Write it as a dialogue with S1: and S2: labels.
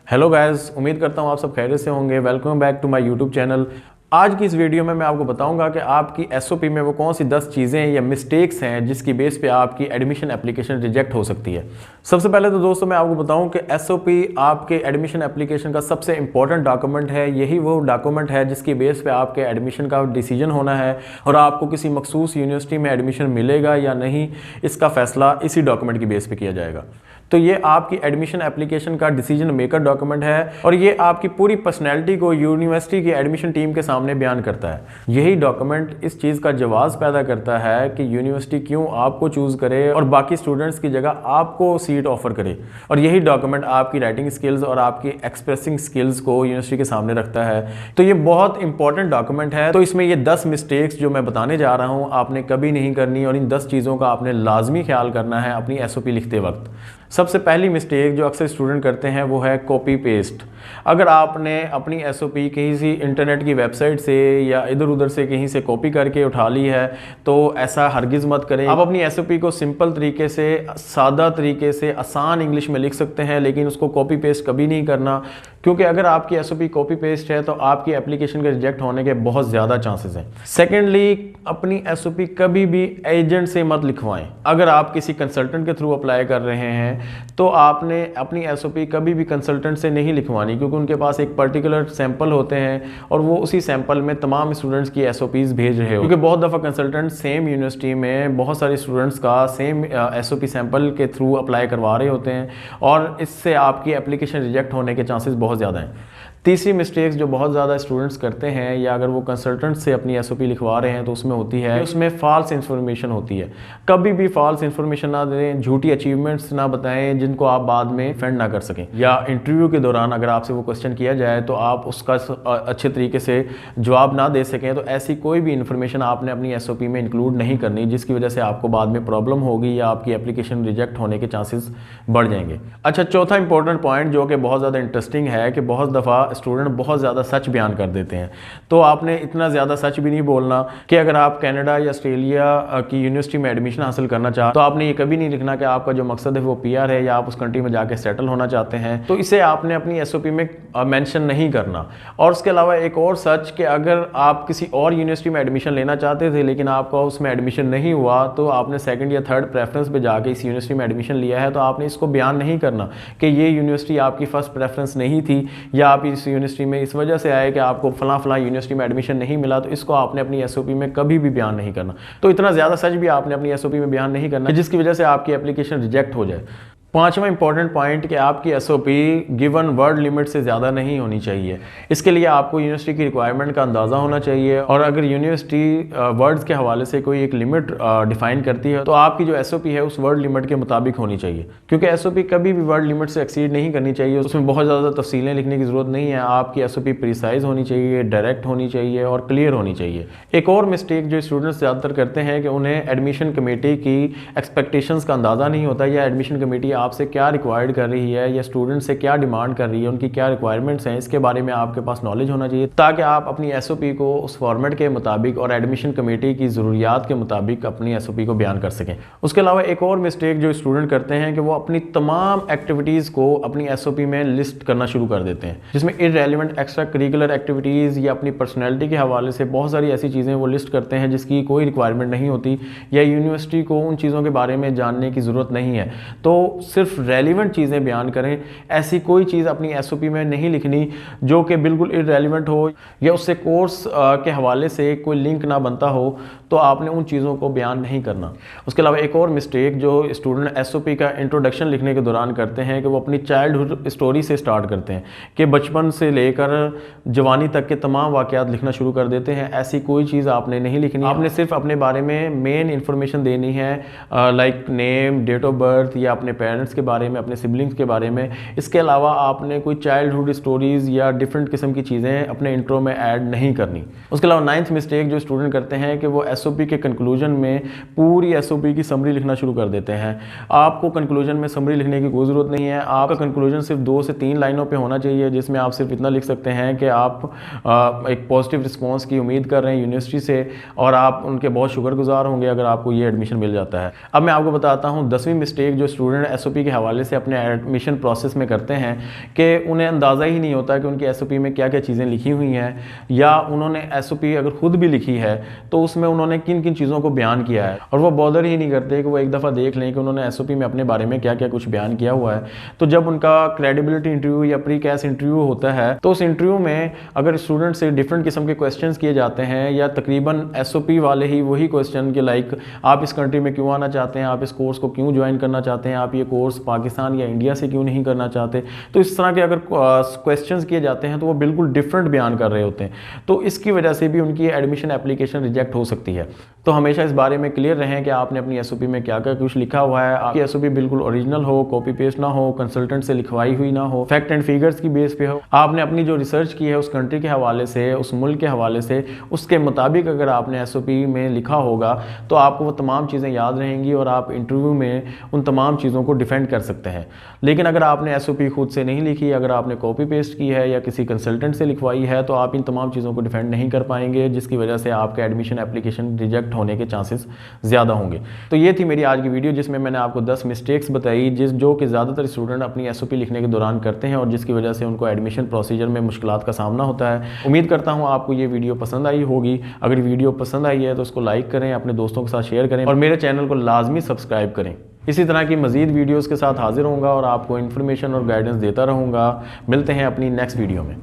S1: Hello guys, उम्मीद करता हूँ आप सब खैरियत से होंगे। Welcome back to my YouTube channel. आज की इस वीडियो में मैं आपको बताऊंगा कि आपकी एसओपी में वो कौन सी 10 चीज़ें या मिस्टेक्स हैं जिसकी बेस पे आपकी एडमिशन एप्लीकेशन रिजेक्ट हो सकती है। सबसे पहले तो दोस्तों मैं आपको बताऊं कि एसओपी आपके एडमिशन एप्लीकेशन का सबसे इंपॉर्टेंट डॉक्यूमेंट है। यही वो डॉक्यूमेंट है जिसकी बेस पे आपके एडमिशन का डिसीजन होना है और आपको किसी मखसूस यूनिवर्सिटी में एडमिशन मिलेगा या नहीं, इसका फैसला इसी डॉक्यूमेंट की बेस पे किया जाएगा। तो ये आपकी एडमिशन एप्लीकेशन का डिसीजन मेकर डॉक्यूमेंट है और ये आपकी पूरी पर्सनैलिटी को यूनिवर्सिटी की एडमिशन टीम के सामने बयान करता है। यही डॉक्यूमेंट इस चीज़ का जवाब पैदा करता है कि यूनिवर्सिटी क्यों आपको चूज़ करे और बाकी स्टूडेंट्स की जगह आपको सीट ऑफर करे। और यही डॉक्यूमेंट आपकी राइटिंग स्किल्स और आपकी एक्सप्रेसिंग स्किल्स को यूनिवर्सिटी के सामने रखता है। तो ये बहुत इंपॉर्टेंट डॉक्यूमेंट है। तो इसमें ये 10 मिस्टेक्स जो मैं बताने जा रहा हूँ आपने कभी नहीं करनी और इन 10 चीज़ों का आपने लाजमी ख्याल करना है अपनी एसओपी लिखते वक्त। सबसे पहली मिस्टेक जो अक्सर स्टूडेंट करते हैं वो है कॉपी पेस्ट। अगर आपने अपनी एसओपी कहीं से इंटरनेट की वेबसाइट से या इधर उधर से कहीं से कॉपी करके उठा ली है तो ऐसा हरगिज़ मत करें। आप अपनी एसओपी को सिंपल तरीके से, सादा तरीके से, आसान इंग्लिश में लिख सकते हैं, लेकिन उसको कॉपी पेस्ट कभी नहीं करना, क्योंकि अगर आपकी एसओपी कॉपी पेस्ट है तो आपकी एप्लीकेशन के रिजेक्ट होने के बहुत ज़्यादा चांसेस हैं। सेकेंडली, अपनी एसओपी कभी भी एजेंट से मत लिखवाएं। अगर आप किसी कंसल्टेंट के थ्रू अप्लाई कर रहे हैं तो आपने अपनी एसओपी कभी भी कंसल्टेंट से नहीं लिखवानी, क्योंकि उनके पास एक पर्टिकुलर सैंपल होते हैं और वो उसी सैंपल में तमाम स्टूडेंट्स की एसओपीज भेज रहे हो। क्योंकि बहुत दफ़ा कंसल्टेंट सेम यूनिवर्सिटी में बहुत सारे स्टूडेंट्स का सेम एसओपी सैंपल के थ्रू अप्लाई करवा रहे होते हैं और इससे आपकी एप्लीकेशन रिजेक्ट होने के चांसेस बहुत ज़्यादा हैं। तीसरी मिस्टेक्स जो बहुत ज़्यादा स्टूडेंट्स करते हैं या अगर वो कंसल्टेंट से अपनी एसओपी लिखवा रहे हैं तो उसमें होती है, उसमें फ़ाल्स इन्फॉर्मेशन होती है। कभी भी फ़ाल्स इन्फॉर्मेशन ना दें, झूठी अचीवमेंट्स ना बताएं जिनको आप बाद में फेंड ना कर सकें, या इंटरव्यू के दौरान अगर आपसे वो क्वेश्चन किया जाए तो आप उसका अच्छे तरीके से जवाब ना दे सकें। तो ऐसी कोई भी इन्फॉर्मेशन आपने अपनी एसओपी में इंक्लूड नहीं करनी जिसकी वजह से आपको बाद में प्रॉब्लम होगी या आपकी एप्लीकेशन रिजेक्ट होने के चांसेस बढ़ जाएंगे। अच्छा, चौथा इंपॉर्टेंट पॉइंट जो कि बहुत ज़्यादा इंटरेस्टिंग है कि बहुत दफ़ा स्टूडेंट बहुत ज़्यादा सच बयान कर देते हैं। तो आपने इतना ज़्यादा सच भी नहीं बोलना कि अगर आप कनाडा या ऑस्ट्रेलिया की यूनिवर्सिटी में एडमिशन हासिल करना चाहते तो आपने ये कभी नहीं लिखना कि आपका जो मकसद है वो पीआर है या आप उस कंट्री में जाके सेटल होना चाहते हैं। तो इसे आपने अपनी एसओपी में मेंशन नहीं करना। और उसके अलावा एक और सच कि अगर आप किसी और यूनिवर्सिटी में एडमिशन लेना चाहते थे लेकिन आपका उसमें एडमिशन नहीं हुआ तो आपने सेकंड या थर्ड प्रेफरेंस पे जाके इस यूनिवर्सिटी में एडमिशन लिया है, तो आपने इसको बयान नहीं करना कि ये यूनिवर्सिटी आपकी फर्स्ट प्रेफरेंस नहीं थी या आप इस यूनिवर्सिटी में इस वजह से आए कि आपको फलां यूनिवर्सिटी में एडमिशन नहीं मिला। तो इसको आपने अपनी एसओपी में कभी भी बयान नहीं करना। तो इतना ज़्यादा सच भी आपने अपनी एसओपी में बयान नहीं करना जिसकी वजह से आपकी एप्लीकेशन रिजेक्ट हो जाए। पांचवा इंपॉर्टेंट पॉइंट कि आपकी एसओपी गिवन वर्ड लिमिट से ज़्यादा नहीं होनी चाहिए। इसके लिए आपको यूनिवर्सिटी की रिक्वायरमेंट का अंदाज़ा होना चाहिए और अगर यूनिवर्सिटी वर्ड्स के हवाले से कोई एक लिमिट डिफाइन करती है तो आपकी जो एसओपी है उस वर्ड लिमिट के मुताबिक होनी चाहिए, क्योंकि एसओपी कभी भी वर्ड लिमिट से एक्सीड नहीं करनी चाहिए। उसमें बहुत ज़्यादा तफसीलें लिखने की ज़रूरत नहीं है। आपकी एसओपी प्रिसाइज होनी चाहिए, डायरेक्ट होनी चाहिए और क्लियर होनी चाहिए। एक और मिस्टेक जो स्टूडेंट्स ज़्यादातर करते हैं कि उन्हें एडमिशन कमेटी की एक्सपेक्टेशंस का अंदाज़ा नहीं होता या एडमिशन कमेटी आपसे क्या रिक्वायर्ड कर रही है या स्टूडेंट से क्या डिमांड कर रही है, उनकी क्या रिक्वायरमेंट्स हैं, इसके बारे में आपके पास नॉलेज होना चाहिए ताकि आप अपनी एसओपी को उस फॉर्मेट के मुताबिक और एडमिशन कमेटी की ज़रूरियात के मुताबिक अपनी एसओपी को बयान कर सकें। उसके अलावा एक और मिस्टेक जो स्टूडेंट करते हैं कि वो अपनी तमाम एक्टिविटीज़ को अपनी एसओपी में लिस्ट करना शुरू कर देते हैं, जिसमें इररेलेवेंट एक्स्ट्रा करिकुलर एक्टिविटीज़ या अपनी पर्सनैलिटी के हवाले से बहुत सारी ऐसी चीज़ें वो लिस्ट करते हैं जिसकी कोई रिक्वायरमेंट नहीं होती या यूनिवर्सिटी को उन चीज़ों के बारे में जानने की ज़रूरत नहीं है। तो सिर्फ रेलिवेंट चीज़ें बयान करें। ऐसी कोई चीज़ अपनी एसओपी में नहीं लिखनी जो कि बिल्कुल इररेलेवेंट हो या उससे कोर्स के हवाले से कोई लिंक ना बनता हो, तो आपने उन चीज़ों को बयान नहीं करना। उसके अलावा एक और मिस्टेक जो स्टूडेंट एसओपी का इंट्रोडक्शन लिखने के दौरान करते हैं कि वो अपनी चाइल्डहुड स्टोरी से स्टार्ट करते हैं कि बचपन से लेकर जवानी तक के तमाम वाक़यात लिखना शुरू कर देते हैं। ऐसी कोई चीज़ आपने नहीं लिखनी। आपने सिर्फ अपने बारे में मेन इंफॉर्मेशन देनी है, like name, date of birth या अपने पेरेंट्स के बारे में, अपने सिबलिंग्स के बारे में। इसके अलावा आपने कोई चाइल्डहुड स्टोरीज़ या डिफरेंट किस्म की चीज़ें अपने इंट्रो में ऐड नहीं करनी। उसके अलावा नाइन्थ मिस्टेक जो स्टूडेंट करते हैं कि वो एसओपी के कंक्लूजन में पूरी एसओपी की समरी लिखना शुरू कर देते हैं। आपको कंक्लूजन में समरी लिखने की कोई ज़रूरत नहीं है। आपका कंक्लूजन सिर्फ 2 से 3 लाइनों पे होना चाहिए, जिसमें आप सिर्फ इतना लिख सकते हैं कि आप एक पॉजिटिव रिस्पॉन्स की उम्मीद कर रहे हैं यूनिवर्सिटी से और आप उनके बहुत शुक्रगुजार होंगे अगर आपको ये एडमिशन मिल जाता है। अब मैं आपको बताता हूँ 10वीं मिस्टेक जो स्टूडेंट SOP के हवाले से अपने एडमिशन प्रोसेस में करते हैं कि उन्हें अंदाज़ा ही नहीं होता कि उनकी SOP में क्या क्या चीज़ें लिखी हुई हैं, या उन्होंने SOP अगर खुद भी लिखी है तो उसमें उन्होंने किन किन चीज़ों को बयान किया है, और वो बॉदर ही नहीं करते कि वो एक दफ़ा देख लें कि उन्होंने SOP में अपने बारे में क्या क्या कुछ बयान किया हुआ है। तो जब उनका क्रेडिबिलिटी इंटरव्यू या प्री कैस इंटरव्यू होता है तो उस इंटरव्यू में अगर स्टूडेंट से डिफरेंट किस्म के क्वेश्चंस किए जाते हैं, या तकरीबन SOP वाले ही वही क्वेश्चन के लाइक आप इस कंट्री में क्यों आना चाहते हैं, आप इस कोर्स को क्यों ज्वाइन करना चाहते हैं, आप ये कोर्स पाकिस्तान या इंडिया से क्यों नहीं करना चाहते, तो इस तरह के अगर क्वेश्चंस किए जाते हैं तो वो बिल्कुल डिफरेंट बयान कर रहे होते हैं, तो इसकी वजह से भी उनकी एडमिशन एप्लीकेशन रिजेक्ट हो सकती है। तो हमेशा इस बारे में क्लियर रहें कि आपने अपनी SOP में क्या क्या कुछ लिखा हुआ है, आपकी SOP बिल्कुल ओरिजिनल हो, कॉपी पेस्ट ना हो, कंसल्टेंट से लिखवाई हुई ना हो, फैक्ट एंड फिगर्स की बेस पे हो, आपने अपनी जो रिसर्च की है उस कंट्री के हवाले से, उस मुल्क के हवाले से, उसके मुताबिक अगर आपने SOP में लिखा होगा तो आपको वो तमाम चीज़ें याद रहेंगी और आप इंटरव्यू में उन तमाम चीज़ों को डिफेंड कर सकते हैं। लेकिन अगर आपने SOP खुद से नहीं लिखी, अगर आपने कॉपी पेस्ट की है या किसी कंसल्टेंट से लिखवाई है, तो आप इन तमाम चीज़ों को डिफेंड नहीं कर पाएंगे, जिसकी वजह से आपका एडमिशन एप्लीकेशन रिजेक्ट होने के चांसेस ज़्यादा होंगे। तो ये थी मेरी आज की वीडियो जिसमें मैंने आपको 10 मिस्टेक्स बताई जो कि ज़्यादातर स्टूडेंट अपनी SOP लिखने के दौरान करते हैं और जिसकी वजह से उनको एडमिशन प्रोसीजर में मुश्किलात का सामना होता है। उम्मीद करता हूँ आपको ये वीडियो पसंद आई होगी। अगर वीडियो पसंद आई है तो उसको लाइक करें, अपने दोस्तों के साथ शेयर करें और मेरे चैनल को लाजमी सब्सक्राइब करें। इसी तरह की मज़ीद वीडियोज़ के साथ हाजिर होऊंगा और आपको इन्फॉर्मेशन और गाइडेंस देता रहूँगा। मिलते हैं अपनी नेक्स्ट वीडियो में।